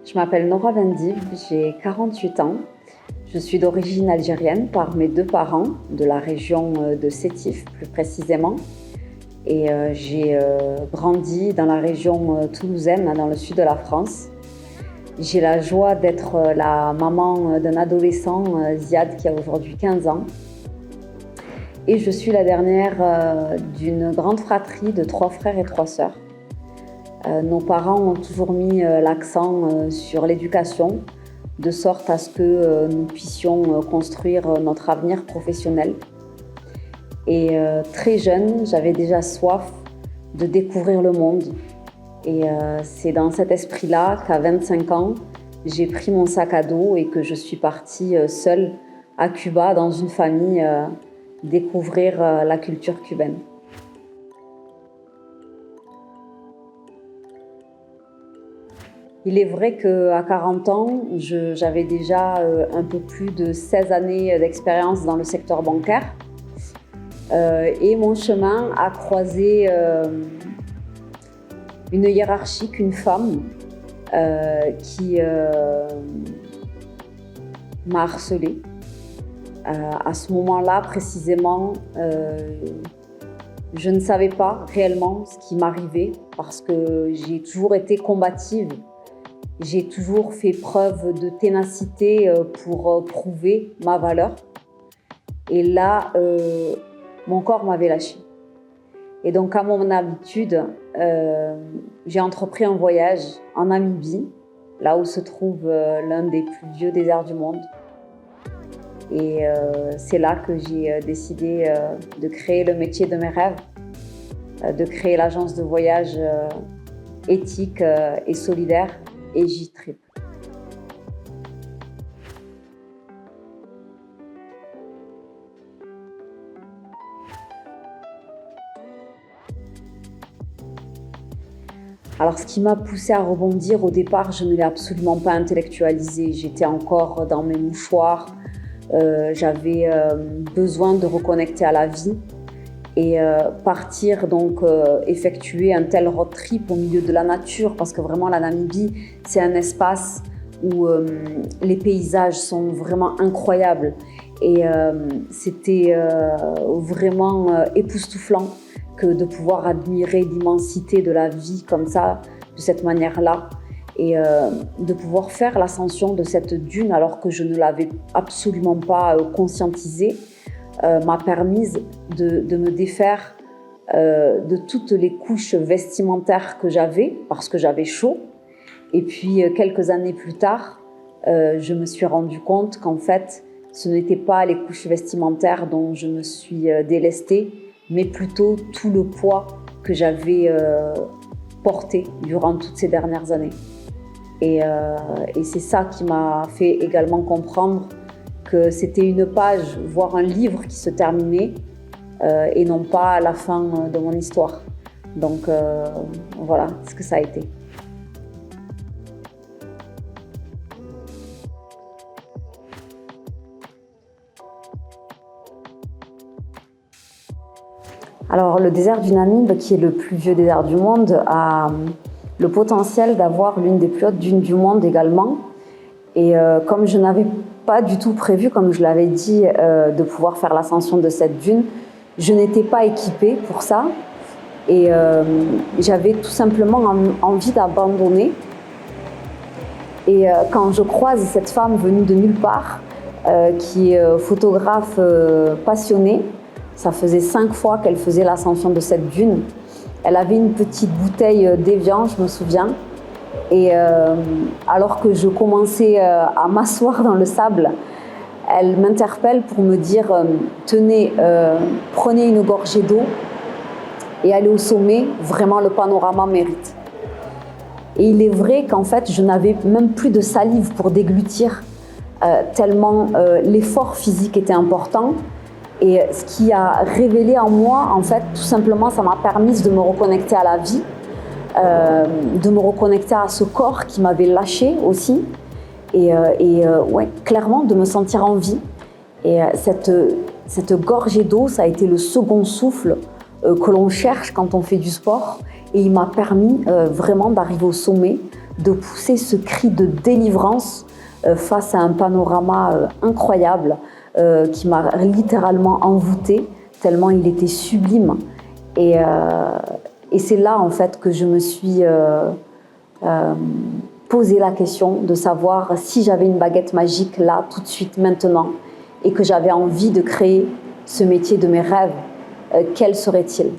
Je m'appelle Nora Vendive, j'ai 48 ans. Je suis d'origine algérienne par mes deux parents, de la région de Sétif plus précisément. Et j'ai grandi dans la région toulousaine, dans le sud de la France. J'ai la joie d'être la maman d'un adolescent, Ziad, qui a aujourd'hui 15 ans. Et je suis la dernière d'une grande fratrie de 3 frères et 3 sœurs. Nos parents ont toujours mis l'accent sur l'éducation, de sorte à ce que nous puissions construire notre avenir professionnel. Et très jeune, j'avais déjà soif de découvrir le monde. Et c'est dans cet esprit-là qu'à 25 ans, j'ai pris mon sac à dos et que je suis partie seule à Cuba, dans une famille, découvrir la culture cubaine. Il est vrai qu'à 40 ans, j'avais déjà un peu plus de 16 années d'expérience dans le secteur bancaire. Et mon chemin a croisé une hiérarchique, une femme qui m'a harcelée. À ce moment-là, précisément, je ne savais pas réellement ce qui m'arrivait parce que j'ai toujours été combative. J'ai toujours fait preuve de ténacité pour prouver ma valeur. Et là, mon corps m'avait lâché. Et donc, à mon habitude, j'ai entrepris un voyage en Namibie, là où se trouve l'un des plus vieux déserts du monde. Et c'est là que j'ai décidé de créer le métier de mes rêves, de créer l'agence de voyage éthique et solidaire EJITRIP. Alors, ce qui m'a poussée à rebondir, au départ, je ne l'ai absolument pas intellectualisé. J'étais encore dans mes mouchoirs. J'avais besoin de reconnecter à la vie et partir donc effectuer un tel road trip au milieu de la nature, parce que vraiment la Namibie, c'est un espace où les paysages sont vraiment incroyables et c'était vraiment époustouflant que de pouvoir admirer l'immensité de la vie comme ça, de cette manière-là, et de pouvoir faire l'ascension de cette dune alors que je ne l'avais absolument pas conscientisée, m'a permis de me défaire de toutes les couches vestimentaires que j'avais, parce que j'avais chaud. Et puis quelques années plus tard, je me suis rendu compte qu'en fait, ce n'était pas les couches vestimentaires dont je me suis délestée, mais plutôt tout le poids que j'avais porté durant toutes ces dernières années. Et c'est ça qui m'a fait également comprendre que c'était une page, voire un livre qui se terminait et non pas la fin de mon histoire. Donc voilà ce que ça a été. Alors, le désert du Namib, qui est le plus vieux désert du monde, a le potentiel d'avoir l'une des plus hautes dunes du monde également. Et comme je n'avais pas du tout prévu, comme je l'avais dit, de pouvoir faire l'ascension de cette dune, je n'étais pas équipée pour ça. Et j'avais tout simplement envie d'abandonner. Et quand je croise cette femme venue de nulle part, qui est photographe passionnée, ça faisait 5 fois qu'elle faisait l'ascension de cette dune. Elle avait une petite bouteille d'évian, je me souviens. Et alors que je commençais à m'asseoir dans le sable, elle m'interpelle pour me dire « Tenez, prenez une gorgée d'eau et allez au sommet, vraiment le panorama mérite. » Et il est vrai qu'en fait, je n'avais même plus de salive pour déglutir, tellement l'effort physique était important. Et ce qui a révélé en moi, en fait, tout simplement, ça m'a permis de me reconnecter à la vie, de me reconnecter à ce corps qui m'avait lâché aussi, et ouais, clairement de me sentir en vie. Et cette gorgée d'eau, ça a été le second souffle que l'on cherche quand on fait du sport, et il m'a permis vraiment d'arriver au sommet de pousser ce cri de délivrance face à un panorama incroyable qui m'a littéralement envoûtée, tellement il était sublime. Et c'est là en fait que je me suis posé la question de savoir si j'avais une baguette magique là, tout de suite, maintenant, et que j'avais envie de créer ce métier de mes rêves, quel serait-il?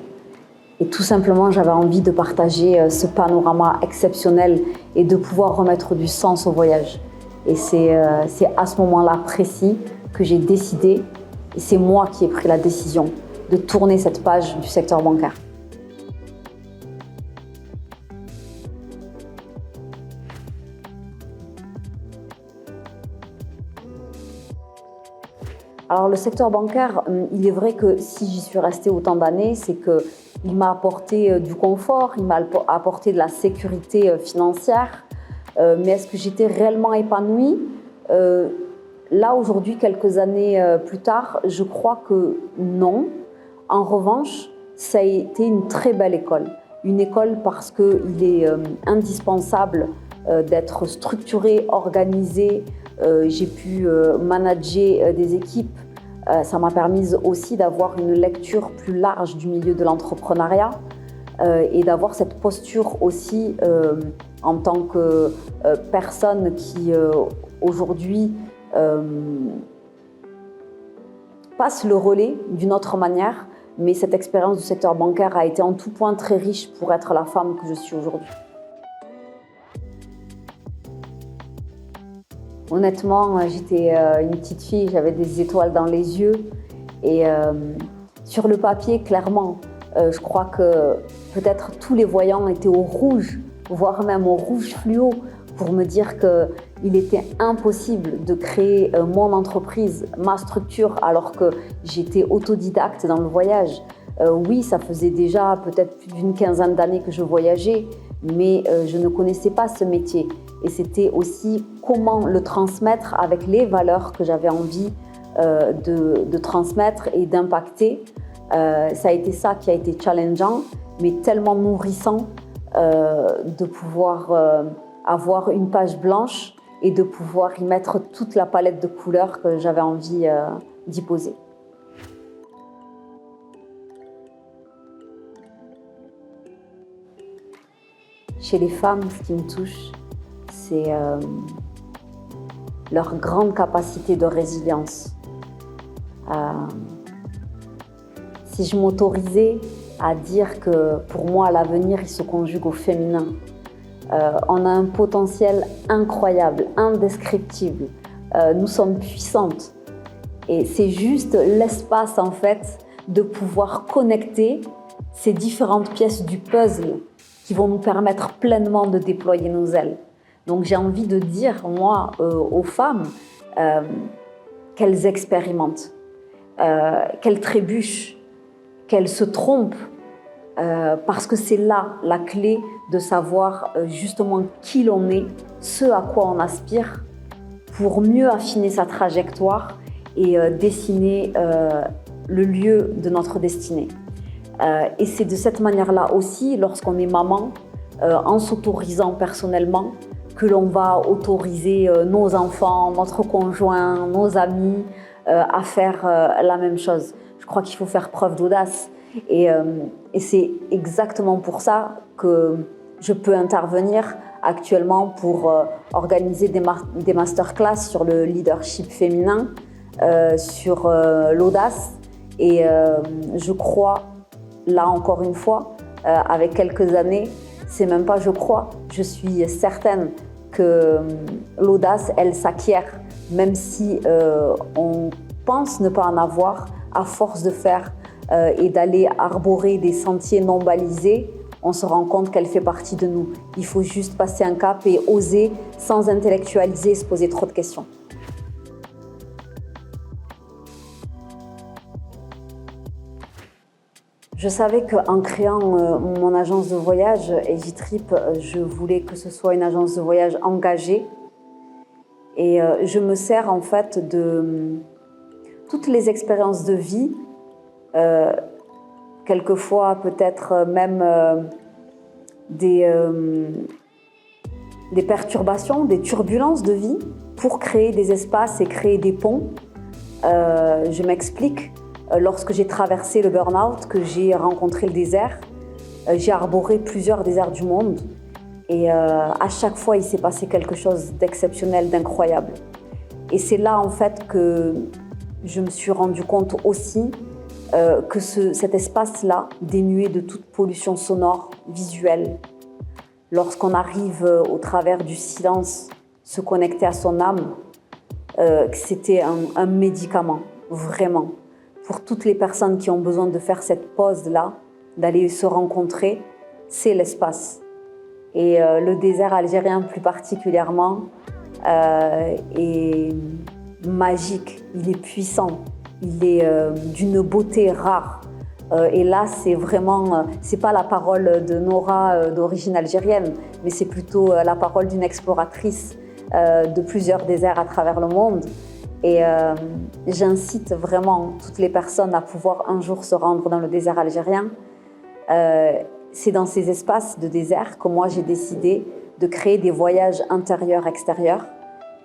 Et tout simplement, j'avais envie de partager ce panorama exceptionnel et de pouvoir remettre du sens au voyage. Et c'est à ce moment-là précis que j'ai décidé, et c'est moi qui ai pris la décision, de tourner cette page du secteur bancaire. Alors le secteur bancaire, il est vrai que si j'y suis restée autant d'années, c'est qu'il m'a apporté du confort, il m'a apporté de la sécurité financière, mais est-ce que j'étais réellement épanouie? Là, aujourd'hui, quelques années plus tard, je crois que non. En revanche, ça a été une très belle école. Une école parce qu'il est indispensable d'être structuré, organisé. J'ai pu manager des équipes. Ça m'a permis aussi d'avoir une lecture plus large du milieu de l'entrepreneuriat et d'avoir cette posture aussi en tant que personne qui aujourd'hui passe le relais d'une autre manière. Mais cette expérience du secteur bancaire a été en tout point très riche pour être la femme que je suis aujourd'hui. Honnêtement, j'étais une petite fille, j'avais des étoiles dans les yeux et sur le papier, clairement, je crois que peut-être tous les voyants étaient au rouge, voire même au rouge fluo, pour me dire qu'il était impossible de créer mon entreprise, ma structure, alors que j'étais autodidacte dans le voyage. Oui, ça faisait déjà peut-être plus d'une quinzaine d'années que je voyageais, mais je ne connaissais pas ce métier. Et c'était aussi comment le transmettre avec les valeurs que j'avais envie de transmettre et d'impacter. Ça a été ça qui a été challengeant, mais tellement nourrissant de pouvoir avoir une page blanche et de pouvoir y mettre toute la palette de couleurs que j'avais envie d'y poser. Chez les femmes, ce qui me touche, c'est leur grande capacité de résilience. Si je m'autorisais à dire que pour moi, l'avenir, il se conjugue au féminin, on a un potentiel incroyable, indescriptible. Nous sommes puissantes. Et c'est juste l'espace, en fait, de pouvoir connecter ces différentes pièces du puzzle qui vont nous permettre pleinement de déployer nos ailes. Donc j'ai envie de dire, moi, aux femmes, qu'elles expérimentent, qu'elles trébuchent, qu'elles se trompent, parce que c'est là la clé de savoir justement qui l'on est, ce à quoi on aspire, pour mieux affiner sa trajectoire et dessiner le lieu de notre destinée. Et c'est de cette manière-là aussi, lorsqu'on est maman, en s'autorisant personnellement, que l'on va autoriser nos enfants, notre conjoint, nos amis à faire la même chose. Je crois qu'il faut faire preuve d'audace. Et c'est exactement pour ça que je peux intervenir actuellement pour organiser des masterclass sur le leadership féminin, sur l'audace. Et je crois, là encore une fois, avec quelques années, c'est même pas je crois, je suis certaine que l'audace, elle s'acquiert, même si on pense ne pas en avoir, à force de faire et d'aller arborer des sentiers non balisés, on se rend compte qu'elle fait partie de nous. Il faut juste passer un cap et oser sans intellectualiser et se poser trop de questions. Je savais qu'en créant mon agence de voyage, EasyTrip, je voulais que ce soit une agence de voyage engagée. Et je me sers en fait de toutes les expériences de vie, quelquefois peut-être même des des perturbations, des turbulences de vie pour créer des espaces et créer des ponts. Je m'explique. Lorsque j'ai traversé le burn-out, que j'ai rencontré le désert, j'ai arboré plusieurs déserts du monde. Et à chaque fois, il s'est passé quelque chose d'exceptionnel, d'incroyable. Et c'est là, en fait, que je me suis rendu compte aussi que cet espace-là, dénué de toute pollution sonore, visuelle, lorsqu'on arrive au travers du silence, se connecter à son âme, que c'était un médicament, vraiment. Pour toutes les personnes qui ont besoin de faire cette pause-là, d'aller se rencontrer, c'est l'espace. Et le désert algérien plus particulièrement est magique, il est puissant, il est d'une beauté rare. Et là, c'est vraiment, c'est pas la parole de Nora d'origine algérienne, mais c'est plutôt la parole d'une exploratrice de plusieurs déserts à travers le monde. Et j'incite vraiment toutes les personnes à pouvoir un jour se rendre dans le désert algérien. C'est dans ces espaces de désert que moi j'ai décidé de créer des voyages intérieurs-extérieurs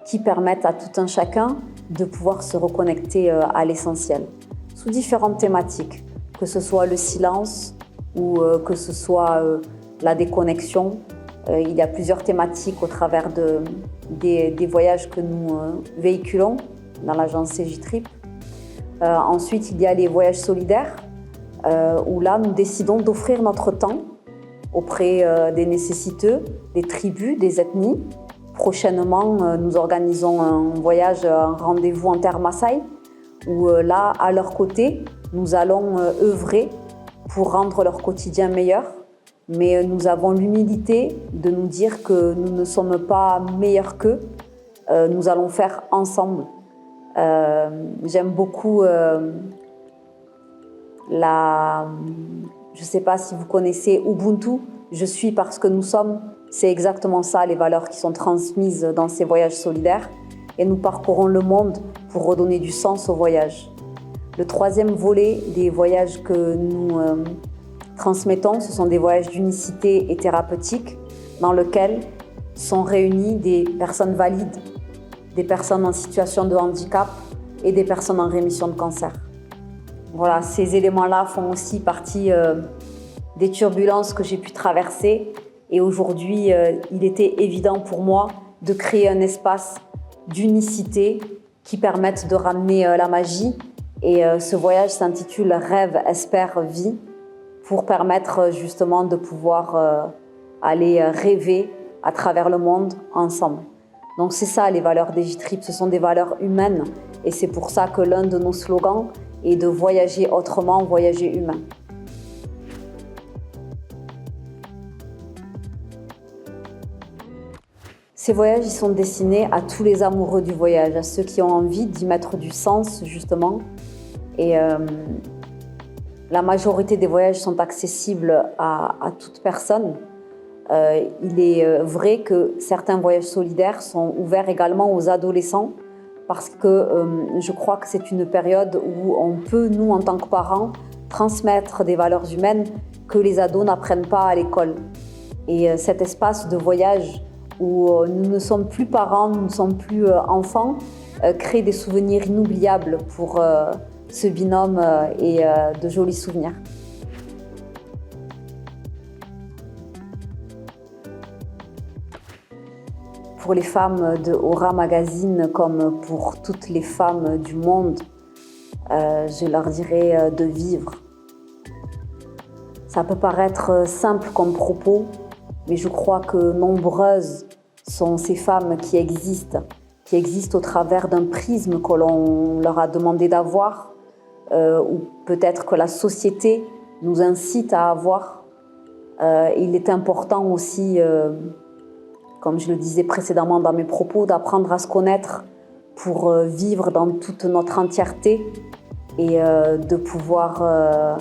qui permettent à tout un chacun de pouvoir se reconnecter à l'essentiel, sous différentes thématiques, que ce soit le silence ou que ce soit la déconnexion. Il y a plusieurs thématiques au travers des voyages que nous véhiculons dans l'agence CJ-Trip. Ensuite, il y a les voyages solidaires, où là, nous décidons d'offrir notre temps auprès des nécessiteux, des tribus, des ethnies. Prochainement, nous organisons un voyage, un rendez-vous en terre Maasai, où là, à leur côté, nous allons œuvrer pour rendre leur quotidien meilleur. Mais nous avons l'humilité de nous dire que nous ne sommes pas meilleurs qu'eux. Nous allons faire ensemble. J'aime beaucoup je ne sais pas si vous connaissez Ubuntu, je suis parce que nous sommes. C'est exactement ça, les valeurs qui sont transmises dans ces voyages solidaires. Et nous parcourons le monde pour redonner du sens au voyage. Le troisième volet des voyages que nous transmettons, ce sont des voyages d'unicité et thérapeutiques dans lesquels sont réunis des personnes valides, des personnes en situation de handicap et des personnes en rémission de cancer. Voilà, ces éléments-là font aussi partie des turbulences que j'ai pu traverser. Et aujourd'hui, il était évident pour moi de créer un espace d'unicité qui permette de ramener la magie. Et ce voyage s'intitule Rêve, Espère, Vie, pour permettre justement de pouvoir aller rêver à travers le monde ensemble. Donc c'est ça les valeurs des J-Trip, ce sont des valeurs humaines. Et c'est pour ça que l'un de nos slogans est de voyager autrement, voyager humain. Ces voyages, ils sont destinés à tous les amoureux du voyage, à ceux qui ont envie d'y mettre du sens, justement. Et la majorité des voyages sont accessibles à toute personne. Il est vrai que certains voyages solidaires sont ouverts également aux adolescents parce que je crois que c'est une période où on peut, nous, en tant que parents, transmettre des valeurs humaines que les ados n'apprennent pas à l'école. Et cet espace de voyage où nous ne sommes plus parents, nous ne sommes plus enfants, crée des souvenirs inoubliables pour ce binôme et de jolis souvenirs. Pour les femmes de Aura Magazine, comme pour toutes les femmes du monde, je leur dirais de vivre. Ça peut paraître simple comme propos, mais je crois que nombreuses sont ces femmes qui existent au travers d'un prisme que l'on leur a demandé d'avoir, ou peut-être que la société nous incite à avoir. Il est important aussi, comme je le disais précédemment dans mes propos, d'apprendre à se connaître pour vivre dans toute notre entièreté et de pouvoir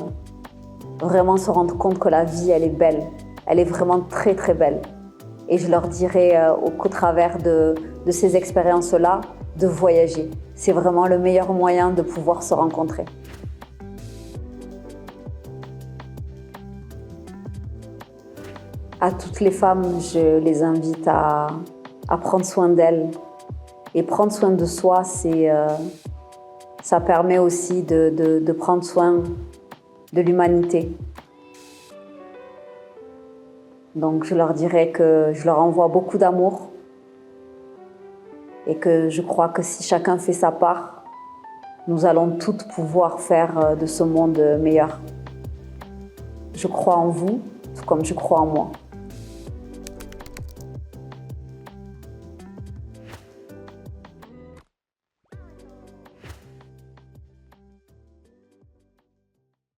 vraiment se rendre compte que la vie, elle est belle. Elle est vraiment très, très belle. Et je leur dirais qu'au travers de ces expériences-là, de voyager. C'est vraiment le meilleur moyen de pouvoir se rencontrer. À toutes les femmes, je les invite à prendre soin d'elles. Et prendre soin de soi, ça permet aussi de prendre soin de l'humanité. Donc je leur dirais que je leur envoie beaucoup d'amour et que je crois que si chacun fait sa part, nous allons toutes pouvoir faire de ce monde meilleur. Je crois en vous, tout comme je crois en moi.